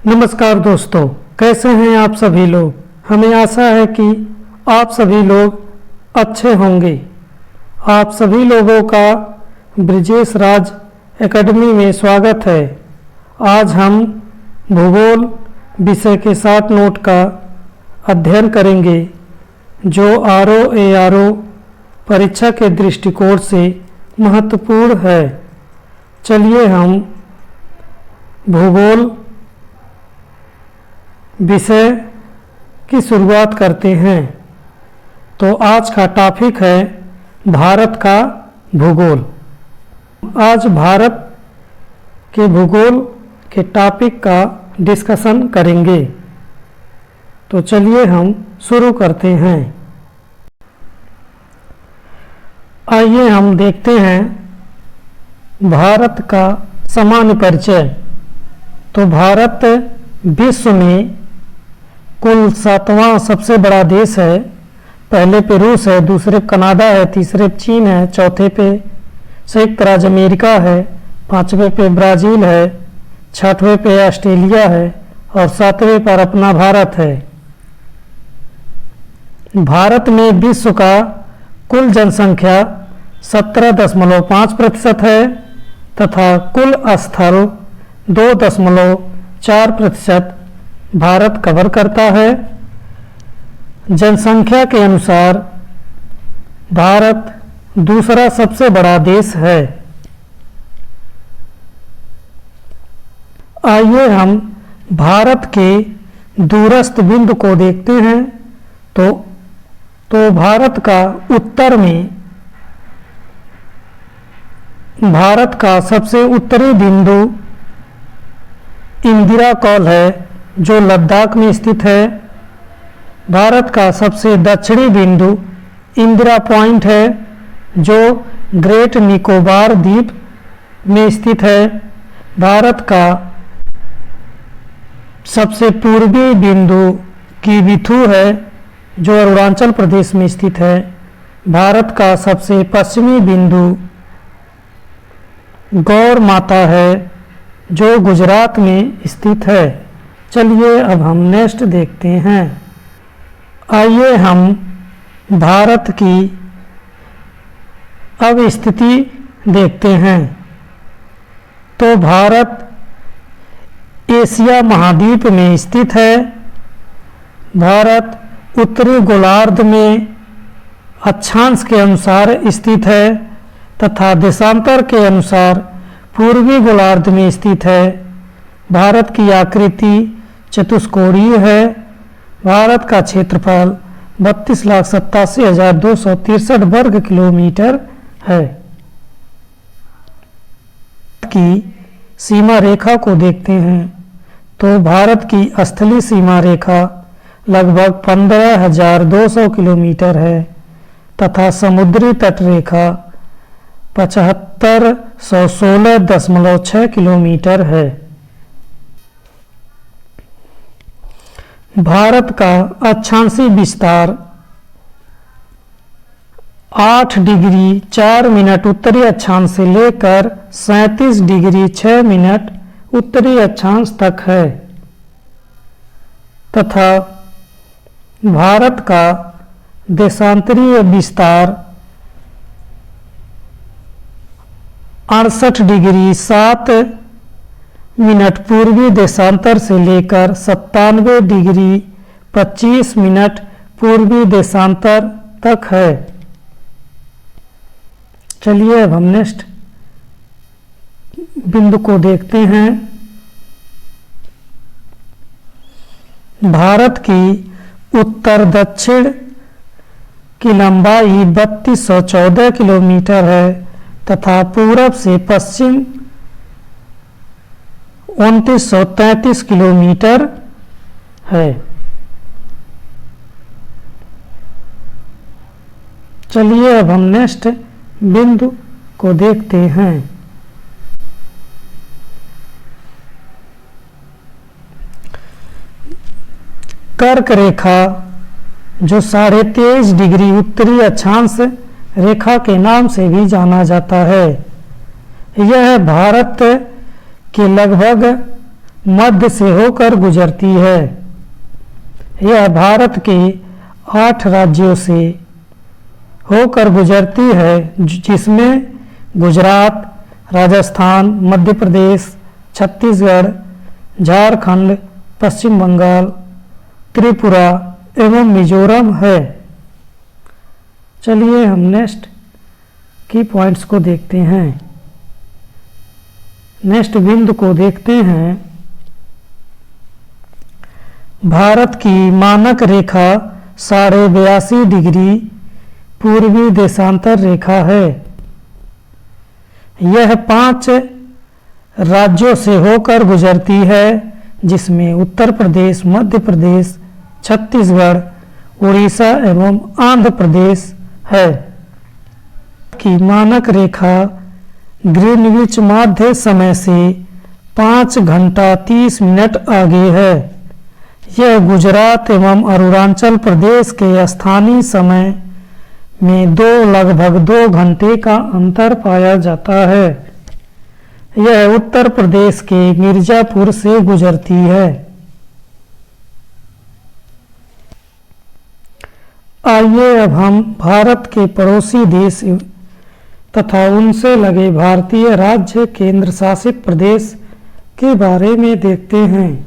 नमस्कार दोस्तों, कैसे हैं आप सभी लोग। हमें आशा है कि आप सभी लोग अच्छे होंगे। आप सभी लोगों का ब्रिजेश राज एकेडमी में स्वागत है। आज हम भूगोल विषय के 60 नोट का अध्ययन करेंगे जो ROARO परीक्षा के दृष्टिकोण से महत्वपूर्ण है। चलिए हम भूगोल विषय की शुरुआत करते हैं। तो आज का टॉपिक है भारत का भूगोल। आज भारत के भूगोल के टॉपिक का डिस्कशन करेंगे। तो चलिए हम शुरू करते हैं। आइए हम देखते हैं भारत का सामान्य परिचय। तो भारत विश्व में कुल 7वां सबसे बड़ा देश है। पहले पे रूस है, दूसरे पे कनाडा है, तीसरे पे चीन है, चौथे पे संयुक्त राज्य अमेरिका है, पांचवें पे ब्राज़ील है, छठवें पे ऑस्ट्रेलिया है और सातवें पर अपना भारत है। भारत में विश्व का कुल जनसंख्या 17.5% है तथा कुल स्थल 2.4% भारत कवर करता है। जनसंख्या के अनुसार भारत दूसरा सबसे बड़ा देश है। आइए हम भारत के दूरस्थ बिंदु को देखते हैं। तो भारत का उत्तर में भारत का सबसे उत्तरी बिंदु इंदिरा कॉल है जो लद्दाख में स्थित है। भारत का सबसे दक्षिणी बिंदु इंदिरा पॉइंट है जो ग्रेट निकोबार द्वीप में स्थित है। भारत का सबसे पूर्वी बिंदु किबिथु है जो अरुणाचल प्रदेश में स्थित है। भारत का सबसे पश्चिमी बिंदु गौर माता है जो गुजरात में स्थित है। चलिए अब हम नेक्स्ट देखते हैं। आइए हम भारत की अब स्थिति देखते हैं। तो भारत एशिया महाद्वीप में स्थित है। भारत उत्तरी गोलार्ध में अक्षांश के अनुसार स्थित है तथा देशांतर के अनुसार पूर्वी गोलार्ध में स्थित है। भारत की आकृति चतुष्कोणीय है। भारत का क्षेत्रफल 32,87,263 वर्ग किलोमीटर है। की सीमा रेखा को देखते हैं। तो भारत की स्थलीय सीमा रेखा लगभग 15,200 किलोमीटर है तथा समुद्री तट रेखा 7516.6 किलोमीटर है। भारत का अक्षांशीय विस्तार 8 डिग्री 4 मिनट उत्तरी अक्षांश से लेकर 37 डिग्री 6 मिनट उत्तरी अक्षांश तक है तथा भारत का देशांतरीय विस्तार 68 डिग्री 7 मिनट पूर्वी देशांतर से लेकर 97 डिग्री 25 मिनट पूर्वी देशांतर तक है। चलिए अब हम नेक्स्ट बिंदु को देखते हैं। भारत की उत्तर दक्षिण की लंबाई 3214 किलोमीटर है तथा पूरब से पश्चिम 2933 किलोमीटर है। चलिए अब हम नेक्स्ट बिंदु को देखते हैं। कर्क रेखा जो 23.5 डिग्री उत्तरी अक्षांश रेखा के नाम से भी जाना जाता है। यह भारत के लगभग मध्य से होकर गुजरती है। यह भारत के 8 राज्यों से होकर गुजरती है, जिसमें गुजरात, राजस्थान, मध्य प्रदेश, छत्तीसगढ़, झारखंड, पश्चिम बंगाल, त्रिपुरा एवं मिजोरम है। चलिए हम नेक्स्ट की पॉइंट्स को देखते हैं। नेक्स्ट बिंदु को देखते हैं। भारत की मानक रेखा 82.5 डिग्री पूर्वी देशांतर रेखा है। यह 5 राज्यों से होकर गुजरती है, जिसमें उत्तर प्रदेश, मध्य प्रदेश, छत्तीसगढ़, उड़ीसा एवं आंध्र प्रदेश है। की मानक रेखा ग्रीनविच मध्य समय से 5 घंटा 30 मिनट आगे है। यह गुजरात एवं अरुणाचल प्रदेश के स्थानीय समय में लगभग 2 घंटे का अंतर पाया जाता है। यह उत्तर प्रदेश के मिर्जापुर से गुजरती है। आइए अब हम भारत के पड़ोसी देश तथा उनसे लगे भारतीय राज्य केंद्र शासित प्रदेश के बारे में देखते हैं।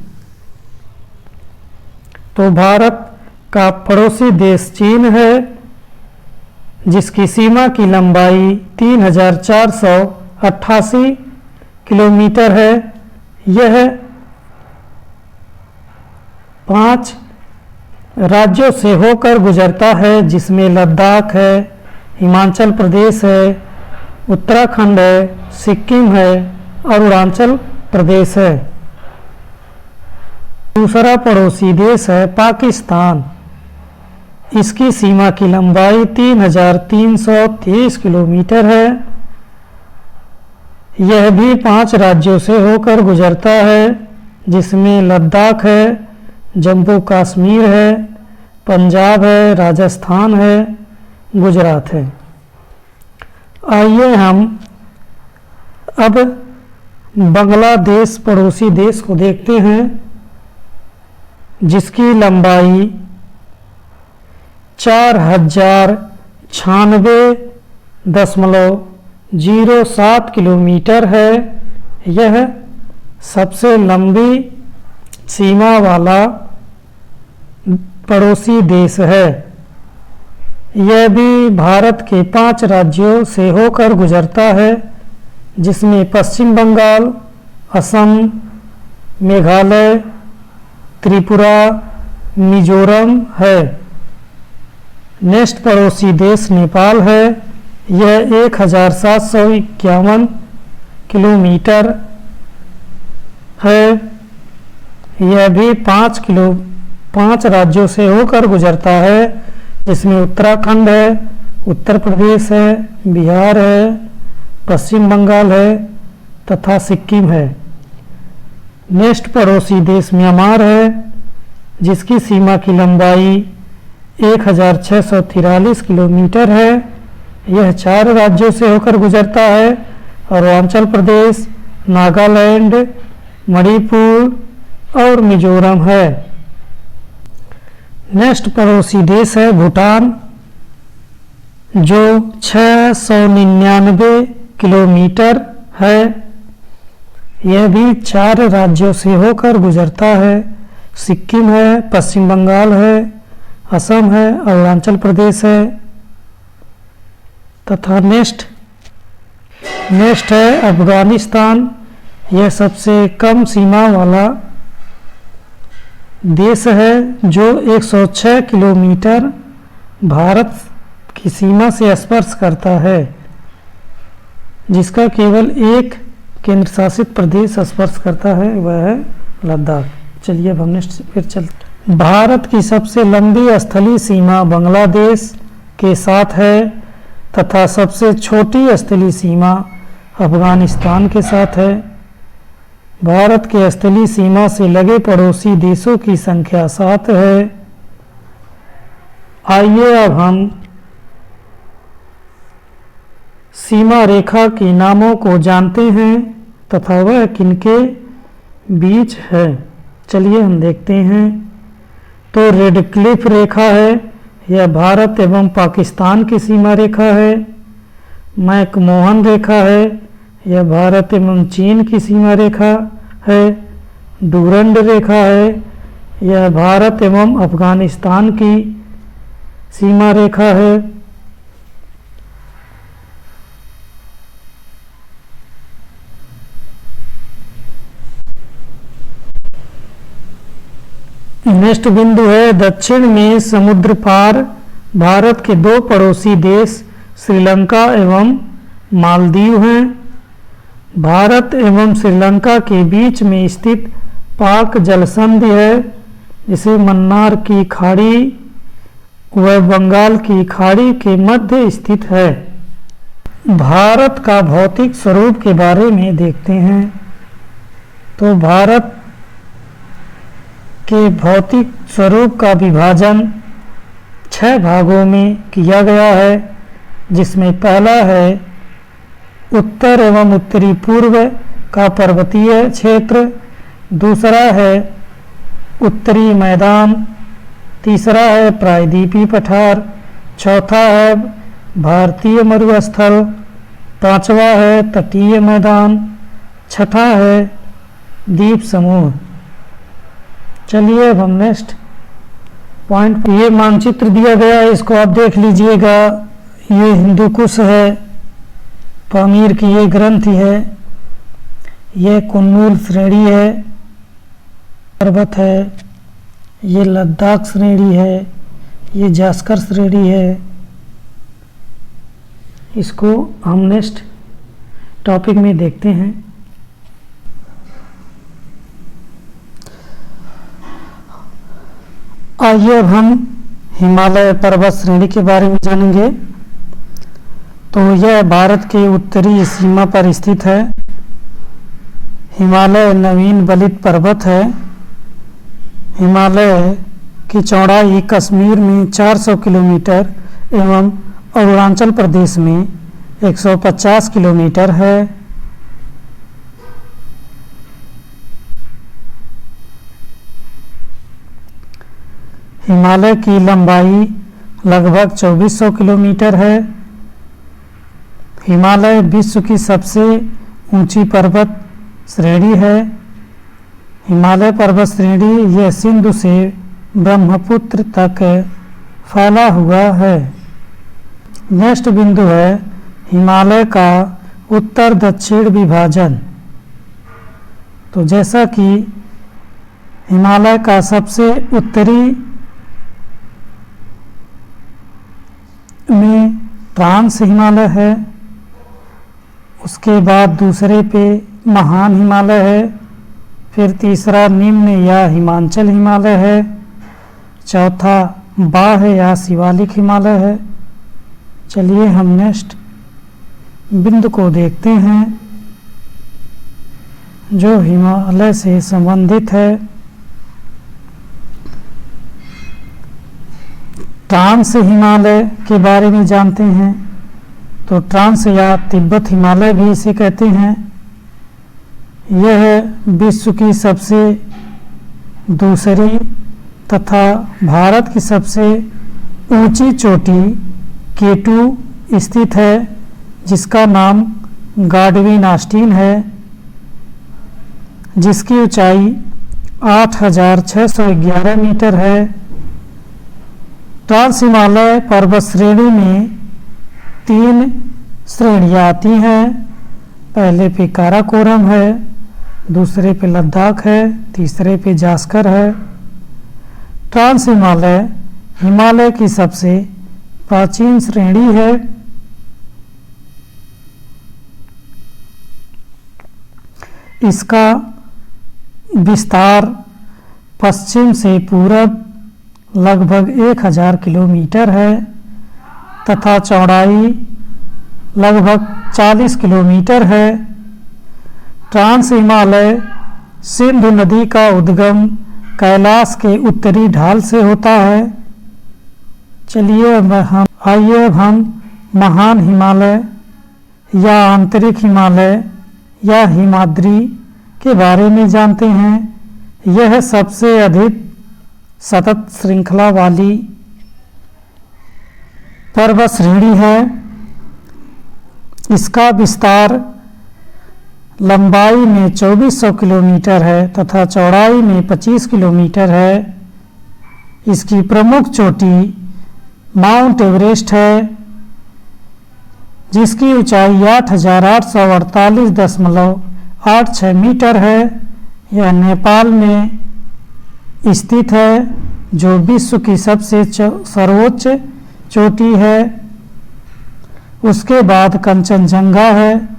तो भारत का पड़ोसी देश चीन है, जिसकी सीमा की लंबाई 3488 किलोमीटर है। यह 5 राज्यों से होकर गुजरता है, जिसमें लद्दाख है, हिमाचल प्रदेश है, उत्तराखंड है, सिक्किम है, अरुणाचल प्रदेश है। दूसरा पड़ोसी देश है पाकिस्तान। इसकी सीमा की लंबाई 3323 किलोमीटर है। यह भी 5 राज्यों से होकर गुजरता है, जिसमें लद्दाख है, जम्मू कश्मीर है, पंजाब है, राजस्थान है, गुजरात है। आइए हम अब बांग्लादेश पड़ोसी देश को देखते हैं, जिसकी लंबाई 4096.07 किलोमीटर है। यह सबसे लंबी सीमा वाला पड़ोसी देश है। यह भी भारत के 5 राज्यों से होकर गुजरता है, जिसमें पश्चिम बंगाल, असम, मेघालय, त्रिपुरा, मिजोरम है। नेक्स्ट पड़ोसी देश नेपाल है। यह 1751 किलोमीटर है। यह भी 5 राज्यों से होकर गुजरता है, जिसमें उत्तराखंड है, उत्तर प्रदेश है, बिहार है, पश्चिम बंगाल है तथा सिक्किम है। नेक्स्ट पड़ोसी देश म्यांमार है, जिसकी सीमा की लंबाई 1643 किलोमीटर है। यह 4 राज्यों से होकर गुजरता है, अरुणाचल प्रदेश, नागालैंड, मणिपुर और मिजोरम है। नेक्स्ट पड़ोसी देश है भूटान, जो 699 किलोमीटर है। यह भी 4 राज्यों से होकर गुजरता है, सिक्किम है, पश्चिम बंगाल है, असम है, अरुणाचल प्रदेश है तथा नेक्स्ट है अफगानिस्तान। यह सबसे कम सीमा वाला देश है, जो 106 किलोमीटर भारत की सीमा से स्पर्श करता है, जिसका केवल एक केंद्र शासित प्रदेश स्पर्श करता है, वह है लद्दाख। चलिए अब हमने फिर चलते। भारत की सबसे लंबी स्थलीय सीमा बांग्लादेश के साथ है तथा सबसे छोटी स्थलीय सीमा अफगानिस्तान के साथ है। भारत के स्थलीय सीमा से लगे पड़ोसी देशों की संख्या 7 है। आइए अब हम सीमा रेखा के नामों को जानते हैं तथा वह किनके बीच है। चलिए हम देखते हैं। तो रेड क्लिफ रेखा है, यह भारत एवं पाकिस्तान की सीमा रेखा है। मैकमोहन रेखा है, यह भारत एवं चीन की सीमा रेखा है। डूरंड रेखा है, यह भारत एवं अफगानिस्तान की सीमा रेखा है। नेक्स्ट बिंदु है दक्षिण में समुद्र पार भारत के दो पड़ोसी देश श्रीलंका एवं मालदीव हैं। भारत एवं श्रीलंका के बीच में स्थित पाक जलसंधि है, जिसे मन्नार की खाड़ी व बंगाल की खाड़ी के मध्य स्थित है। भारत का भौतिक स्वरूप के बारे में देखते हैं। तो भारत के भौतिक स्वरूप का विभाजन 6 भागों में किया गया है, जिसमें पहला है उत्तर एवं उत्तरी पूर्व का पर्वतीय क्षेत्र, दूसरा है उत्तरी मैदान, तीसरा है प्रायद्वीपीय पठार, चौथा है भारतीय मरुस्थल, पांचवा है तटीय मैदान, छठा है द्वीप समूह। चलिए अब हम नेक्स्ट पॉइंट, ये मानचित्र दिया गया है, इसको आप देख लीजिएगा। ये हिंदू कुश है, पामीर की ये ग्रंथि है, ये कुन्नूल श्रेणी है, पर्वत है, ये लद्दाख श्रेणी है, ये जास्कर श्रेणी है। इसको हम नेक्स्ट टॉपिक में देखते हैं। आइए अब हम हिमालय पर्वत श्रेणी के बारे में जानेंगे। तो यह भारत के उत्तरी सीमा पर स्थित है। हिमालय नवीन बलित पर्वत है। हिमालय की चौड़ाई कश्मीर में 400 किलोमीटर एवं अरुणाचल प्रदेश में 150 किलोमीटर है। हिमालय की लंबाई लगभग 2400 किलोमीटर है। हिमालय विश्व की सबसे ऊंची पर्वत श्रेणी है। हिमालय पर्वत श्रेणी यह सिंधु से ब्रह्मपुत्र तक फैला हुआ है। नेक्स्ट बिंदु है हिमालय का उत्तर दक्षिण विभाजन। तो जैसा कि हिमालय का सबसे उत्तरी में ट्रांस हिमालय है, उसके बाद दूसरे पे महान हिमालय है, फिर तीसरा निम्न या हिमांचल हिमालय है, चौथा बाह्य या शिवालिक हिमालय है। चलिए हम नेक्स्ट बिंदु को देखते हैं जो हिमालय से संबंधित है। ट्रांस हिमालय के बारे में जानते हैं। तो ट्रांस या तिब्बत हिमालय भी इसे कहते हैं। यह विश्व की सबसे दूसरी तथा भारत की सबसे ऊंची चोटी K2 स्थित है, जिसका नाम गाडविन आस्टीन है, जिसकी ऊंचाई 8611 मीटर है। ट्रांस हिमालय पर्वत श्रेणी में 3 श्रेणियां आती हैं। पहले पे काराकोरम है, दूसरे पे लद्दाख है, तीसरे पे जास्कर है। ट्रांस हिमालय हिमालय की सबसे प्राचीन श्रेणी है। इसका विस्तार पश्चिम से पूरब लगभग 1000 किलोमीटर है तथा चौड़ाई लगभग 40 किलोमीटर है। ट्रांस हिमालय सिंधु नदी का उद्गम कैलाश के उत्तरी ढाल से होता है। चलिए अब हम महान हिमालय या आंतरिक हिमालय या हिमाद्री के बारे में जानते हैं। यह सबसे अधिक सतत श्रृंखला वाली पर्वत श्रेणी है। इसका विस्तार लंबाई में 2400 किलोमीटर है तथा चौड़ाई में 25 किलोमीटर है। इसकी प्रमुख चोटी माउंट एवरेस्ट है, जिसकी ऊंचाई 8,848.86 मीटर है। यह नेपाल में स्थित है, जो विश्व की सबसे सर्वोच्च चोटी है। उसके बाद कंचनजंगा है,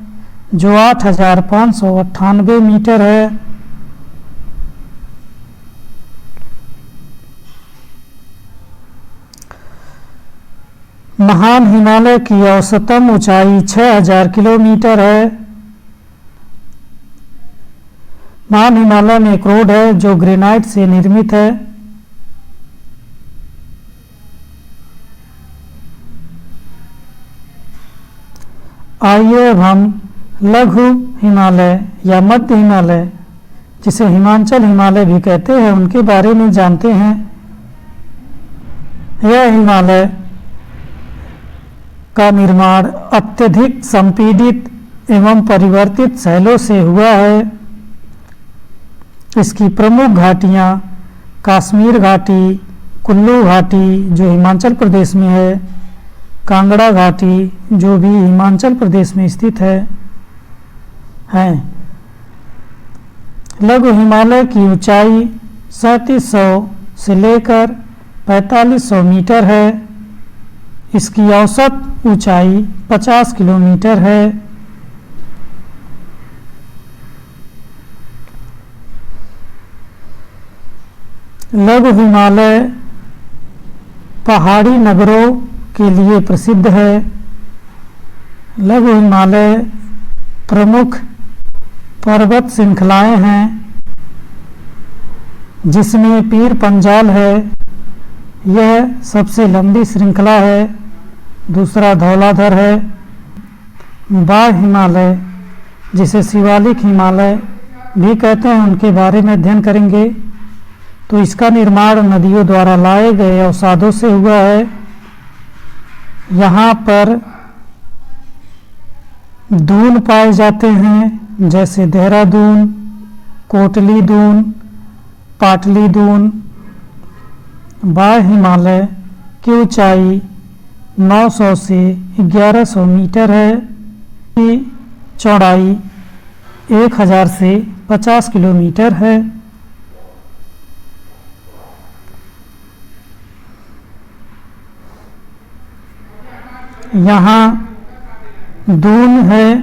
जो 8,598 मीटर है। महान हिमालय की औसतन ऊंचाई 6,000 किलोमीटर है। महान हिमालय में एक रोड है जो ग्रेनाइट से निर्मित है। आइए अब हम लघु हिमालय या मध्य हिमालय, जिसे हिमाचल हिमालय भी कहते हैं, उनके बारे में जानते हैं। यह हिमालय का निर्माण अत्यधिक संपीड़ित एवं परिवर्तित शैलों से हुआ है। इसकी प्रमुख घाटियाँ काश्मीर घाटी, कुल्लू घाटी जो हिमाचल प्रदेश में है, कांगड़ा घाटी जो भी हिमाचल प्रदेश में स्थित है। लघु हिमालय की ऊंचाई 3700 से लेकर 4500 मीटर है। इसकी औसत ऊंचाई 50 किलोमीटर है। लघु हिमालय पहाड़ी नगरों के लिए प्रसिद्ध है। लघु हिमालय प्रमुख पर्वत श्रृंखलाएं हैं, जिसमें पीर पंजाल है, यह सबसे लंबी श्रृंखला है। दूसरा धौलाधर है। बाह्य हिमालय, जिसे शिवालिक हिमालय भी कहते हैं, उनके बारे में अध्ययन करेंगे। तो इसका निर्माण नदियों द्वारा लाए गए अवसादों से हुआ है। यहाँ पर दून पाए जाते हैं, जैसे देहरादून, कोटली दून, पाटली दून। बाह्य हिमालय की ऊंचाई 900 से 1100 मीटर है। की चौड़ाई 1000 से 50 किलोमीटर है। यहाँ दून है।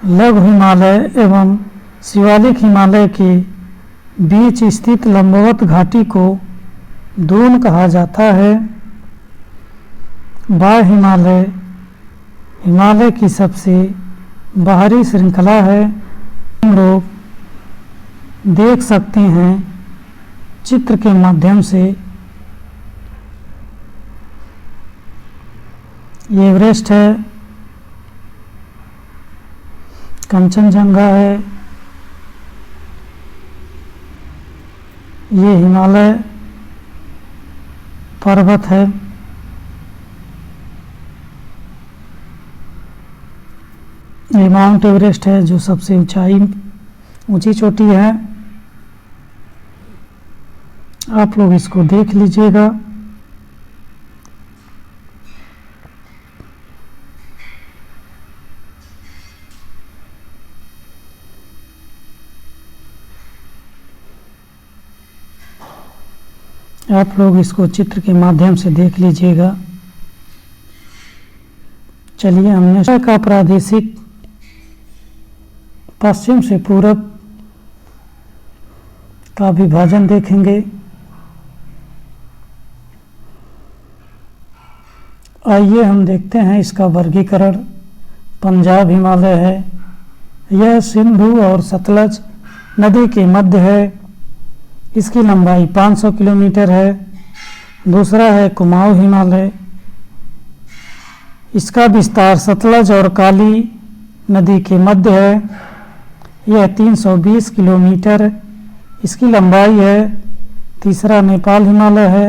लघु हिमालय एवं शिवालिक हिमालय के बीच स्थित लंबवत घाटी को दून कहा जाता है। बाह्य हिमालय हिमालय की सबसे बाहरी श्रृंखला है। हम लोग देख सकते हैं चित्र के माध्यम से। ये एवरेस्ट है, कंचनजंगा है, ये हिमालय पर्वत है। ये माउंट एवरेस्ट है, जो सबसे ऊंची चोटी है। आप लोग इसको देख लीजिएगा। आप लोग इसको चित्र के माध्यम से देख लीजिएगा। चलिए हमने का प्रादेशिक पश्चिम से पूरब का विभाजन देखेंगे। आइए हम देखते हैं इसका वर्गीकरण। पंजाब हिमालय है, यह सिंधु और सतलज नदी के मध्य है। इसकी लंबाई 500 किलोमीटर है। दूसरा है कुमाऊं हिमालय, इसका विस्तार सतलज और काली नदी के मध्य है। यह 320 किलोमीटर इसकी लंबाई है। तीसरा नेपाल हिमालय है।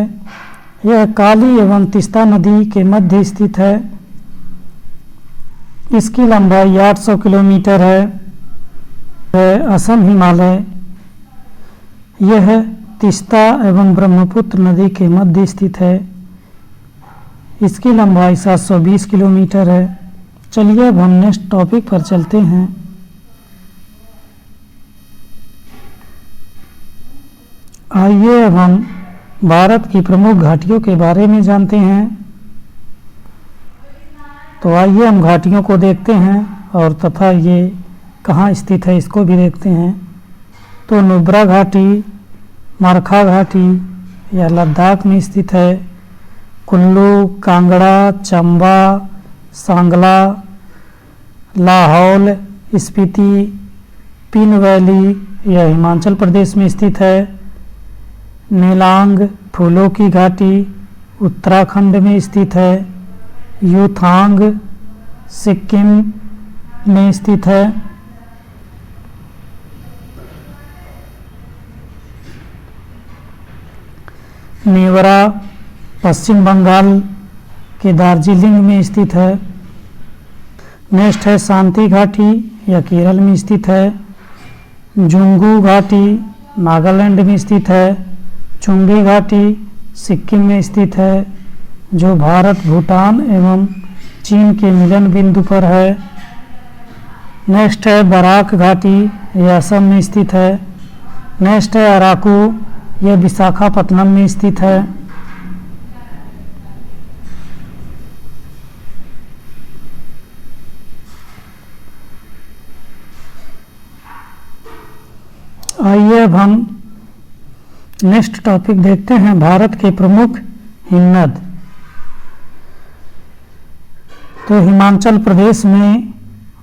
यह काली एवं तीस्ता नदी के मध्य स्थित है। इसकी लंबाई 800 किलोमीटर है। असम हिमालय, यह तीस्ता एवं ब्रह्मपुत्र नदी के मध्य स्थित है। इसकी लंबाई 720 किलोमीटर है। चलिए अब हम नेक्स्ट टॉपिक पर चलते हैं। आइए अब हम भारत की प्रमुख घाटियों के बारे में जानते हैं। तो आइए हम घाटियों को देखते हैं और तथा ये कहाँ स्थित है इसको भी देखते हैं। तो नुब्रा घाटी, मारखा घाटी यह लद्दाख में स्थित है। कुल्लू, कांगड़ा, चंबा, सांगला, लाहौल स्पीति, पिन वैली यह हिमाचल प्रदेश में स्थित है। नेलांग फूलों की घाटी उत्तराखंड में स्थित है। यूथांग सिक्किम में स्थित है। नेवरा पश्चिम बंगाल के दार्जिलिंग में स्थित है। नेक्स्ट है शांति घाटी, यह केरल में स्थित है। जुंगू घाटी नागालैंड में स्थित है। चुंगी घाटी सिक्किम में स्थित है, जो भारत, भूटान एवं चीन के मिलन बिंदु पर है। नेक्स्ट है बराक घाटी, यह असम में स्थित है। नेक्स्ट है अराकू, यह विशाखापत्तनम में स्थित है। आइए अब हम नेक्स्ट टॉपिक देखते हैं, भारत के प्रमुख हिमनद। तो हिमाचल प्रदेश में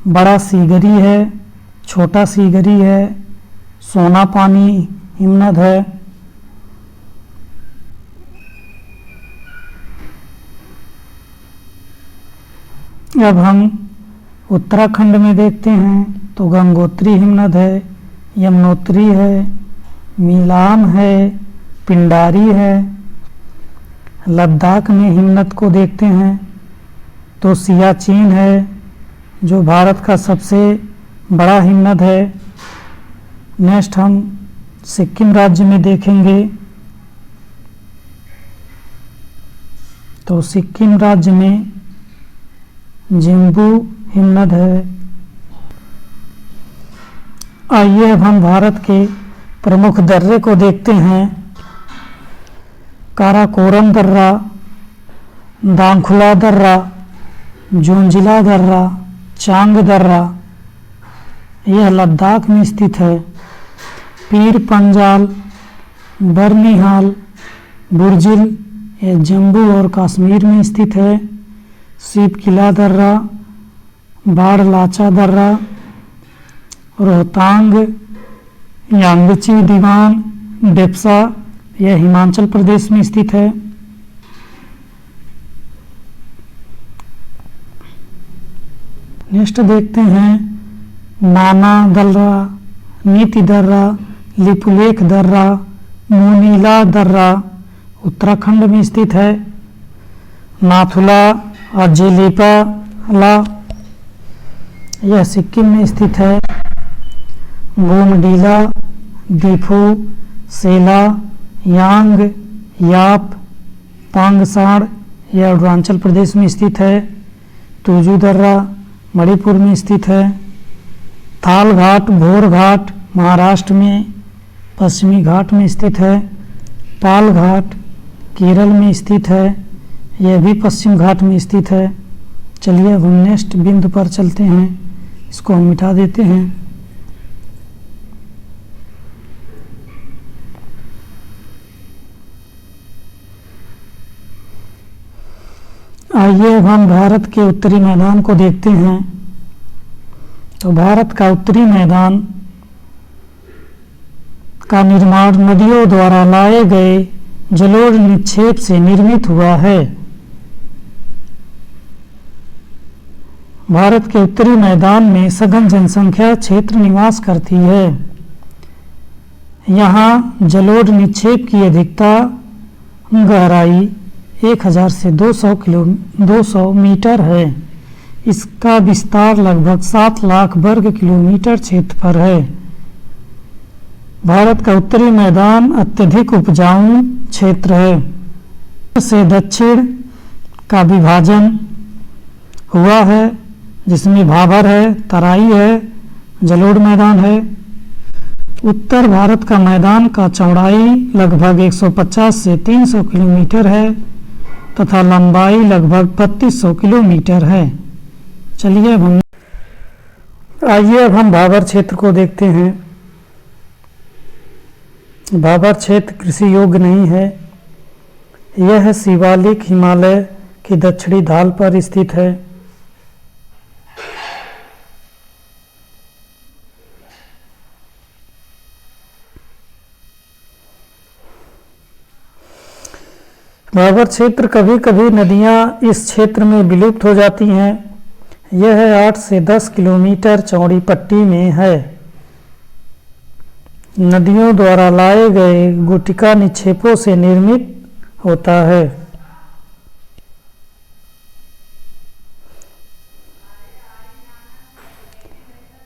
बड़ा सीगरी है, छोटा सीगरी है, सोना पानी हिमनद है। अब हम उत्तराखंड में देखते हैं तो गंगोत्री हिमनद है, यमुनोत्री है, मीलाम है, पिंडारी है। लद्दाख में हिमनद को देखते हैं तो सियाचिन है, जो भारत का सबसे बड़ा हिमनद है। नेक्स्ट हम सिक्किम राज्य में देखेंगे तो सिक्किम राज्य में जिम्बू हिमनद है। आइए अब हम भारत के प्रमुख दर्रे को देखते हैं। काराकोरम दर्रा, दांखुला दर्रा, जोंजिला दर्रा, चांग दर्रा यह लद्दाख में स्थित है। पीर पंजाल, बर्निहाल, बुर्जिल यह जम्मू और कश्मीर में स्थित है। सीप किला दर्रा, बाड़लाचा दर्रा, रोहतांग, यांगची दीवान, डेप्सा यह हिमाचल प्रदेश में स्थित है। नेक्स्ट देखते हैं नाना दर्रा, नीति दर्रा, लिपुलेख दर्रा, मोनीला दर्रा उत्तराखंड में स्थित है। नाथुला और जेलीपाला यह सिक्किम में स्थित है। गोमडीला, दीफू, सेला, यांग, याप, पांगसाड़ यह अरुणाचल प्रदेश में स्थित है। तुजू दर्रा मणिपुर में स्थित है। थाल घाट, भोर घाट महाराष्ट्र में पश्चिमी घाट में स्थित है। पाल घाट केरल में स्थित है, यह भी पश्चिम घाट में स्थित है। चलिए अब हम नेक्स्ट बिंदु पर चलते हैं, इसको हम मिटा देते हैं। आइए अब हम भारत के उत्तरी मैदान को देखते हैं। तो भारत का उत्तरी मैदान का निर्माण नदियों द्वारा लाए गए जलोढ़ निक्षेप से निर्मित हुआ है। भारत के उत्तरी मैदान में सघन जनसंख्या क्षेत्र निवास करती है। यहाँ जलोढ़ निक्षेप की अधिकता गहराई 1000 से 200 मीटर है। इसका विस्तार लगभग 7 लाख वर्ग किलोमीटर क्षेत्र पर है। भारत का उत्तरी मैदान अत्यधिक उपजाऊ क्षेत्र है। से दक्षिण का विभाजन हुआ है, जिसमें भाबर है, तराई है, जलोढ़ मैदान है। उत्तर भारत का मैदान का चौड़ाई लगभग 150 से 300 किलोमीटर है तथा लंबाई लगभग 3200 किलोमीटर है। चलिए आइए अब हम भाबर क्षेत्र को देखते हैं। भाबर क्षेत्र कृषि योग्य नहीं है। यह शिवालिक हिमालय की दक्षिणी ढाल पर स्थित है। भाबर क्षेत्र कभी कभी नदियां इस क्षेत्र में विलुप्त हो जाती हैं। यह 8 से 10 किलोमीटर चौड़ी पट्टी में है। नदियों द्वारा लाए गए गुटिका निक्षेपों से निर्मित होता है।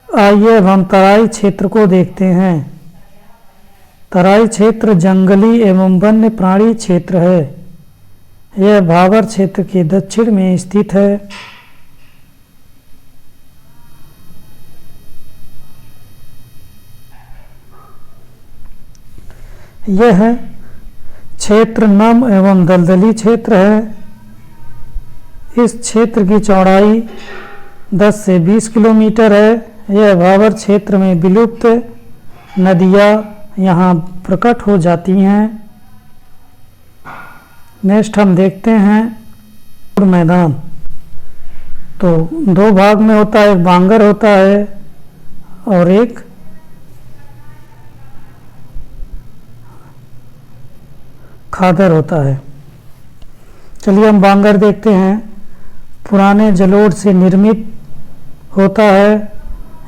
आइए अब हम तराई क्षेत्र को देखते हैं। तराई क्षेत्र जंगली एवं वन्य प्राणी क्षेत्र है। यह भाबर क्षेत्र के दक्षिण में स्थित है। यह क्षेत्र नम एवं दलदली क्षेत्र है। इस क्षेत्र की चौड़ाई 10 से 20 किलोमीटर है। यह भाबर क्षेत्र में विलुप्त नदियां यहाँ प्रकट हो जाती हैं। नेक्स्ट हम देखते हैं मैदान। तो 2 भाग में होता है, एक बांगर होता है और एक खादर होता है। चलिए हम बांगर देखते हैं। पुराने जलोढ़ से निर्मित होता है।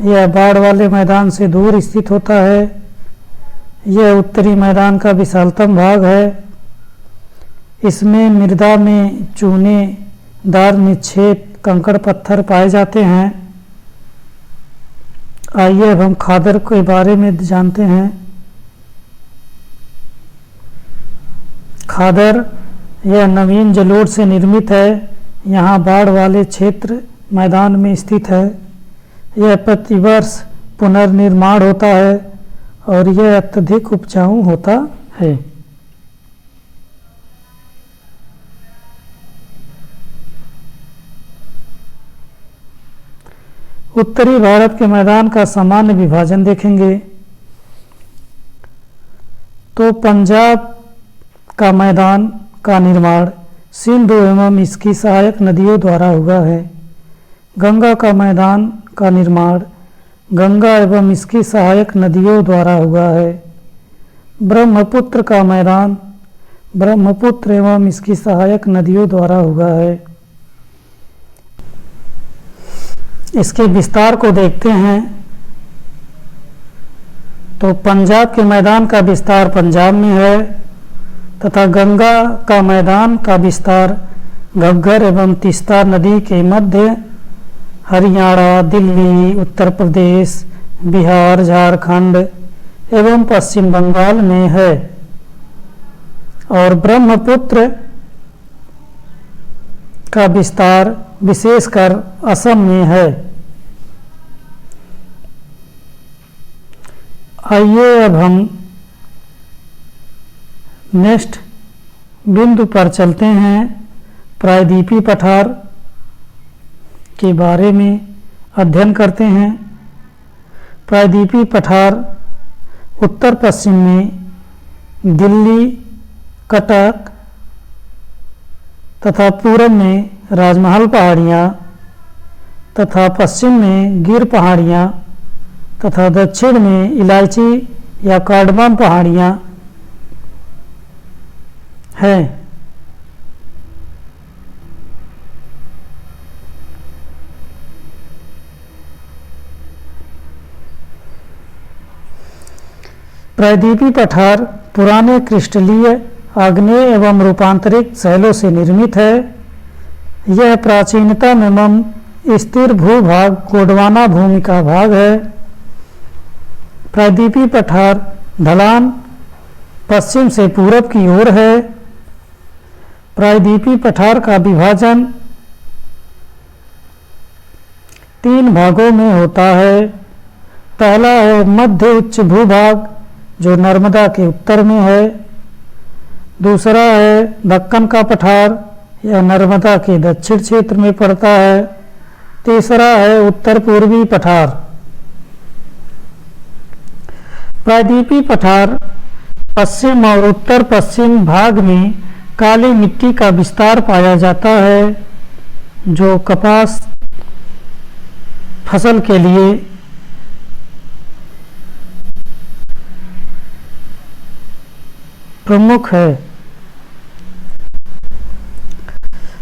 यह बाढ़ वाले मैदान से दूर स्थित होता है। यह उत्तरी मैदान का विशालतम भाग है। इसमें मृदा में चूनेदार निक्षेप कंकड़ पत्थर पाए जाते हैं। आइए अब हम खादर के बारे में जानते हैं। खादर यह नवीन जलोढ़ से निर्मित है। यहाँ बाढ़ वाले क्षेत्र मैदान में स्थित है। यह प्रतिवर्ष पुनर्निर्माण होता है और यह अत्यधिक उपजाऊ होता है। उत्तरी भारत के मैदान का सामान्य विभाजन देखेंगे तो पंजाब का मैदान का निर्माण सिंधु एवं इसकी सहायक नदियों द्वारा हुआ है। गंगा का मैदान का निर्माण गंगा एवं इसकी सहायक नदियों द्वारा हुआ है। ब्रह्मपुत्र का मैदान ब्रह्मपुत्र एवं इसकी सहायक नदियों द्वारा हुआ है। इसके विस्तार को देखते हैं तो पंजाब के मैदान का विस्तार पंजाब में है तथा गंगा का मैदान का विस्तार घग्गर एवं तीस्ता नदी के मध्य हरियाणा, दिल्ली, उत्तर प्रदेश, बिहार, झारखंड एवं पश्चिम बंगाल में है और ब्रह्मपुत्र का विस्तार विशेषकर असम में है। आइए अब हम नेक्स्ट बिंदु पर चलते हैं। प्रायद्वीपीय पठार के बारे में अध्ययन करते हैं। प्रायद्वीपीय पठार उत्तर पश्चिम में दिल्ली, कटक तथा पूर्व में राजमहल पहाड़ियाँ तथा पश्चिम में गिर पहाड़ियाँ तथा दक्षिण में इलायची या कार्डमम पहाड़ियाँ हैं। प्रायद्वीपी पठार पुराने क्रिस्टलीय आग्नेय एवं रूपांतरित शैलों से निर्मित है। यह प्राचीनतम एवं स्थिर भूभाग गोंडवाना भूमि का भाग है। प्रायद्वीपी पठार ढलान पश्चिम से पूरब की ओर है। प्रायद्वीपी पठार का विभाजन 3 भागों में होता है। पहला है मध्य उच्च भूभाग जो नर्मदा के उत्तर में है। दूसरा है दक्कन का पठार, यह नर्मदा के दक्षिण क्षेत्र में पड़ता है। तीसरा है उत्तर पूर्वी पठार। प्रायद्वीपी पठार पश्चिम और उत्तर पश्चिम भाग में काली मिट्टी का विस्तार पाया जाता है जो कपास फसल के लिए प्रमुख है।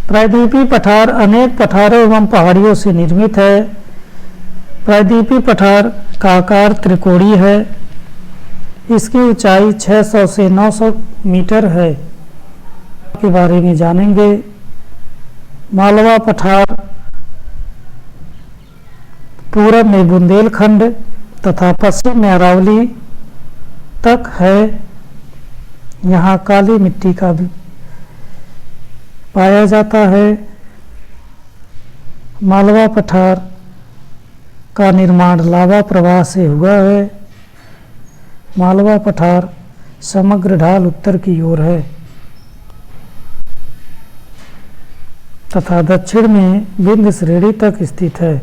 प्रायद्वीपी पठार अनेक पठारों एवं पहाड़ियों से निर्मित है। प्रायद्वीपी पठार का आकार त्रिकोणीय है। इसकी ऊंचाई 600 से 900 मीटर है। के बारे में जानेंगे। मालवा पठार पूरब में बुंदेलखंड तथा पश्चिम में अरावली तक है। यहाँ काली मिट्टी का भी पाया जाता है। मालवा पठार का निर्माण लावा प्रवाह से हुआ है। मालवा पठार समग्र ढाल उत्तर की ओर है तथा दक्षिण में विंध्य श्रेणी तक स्थित है।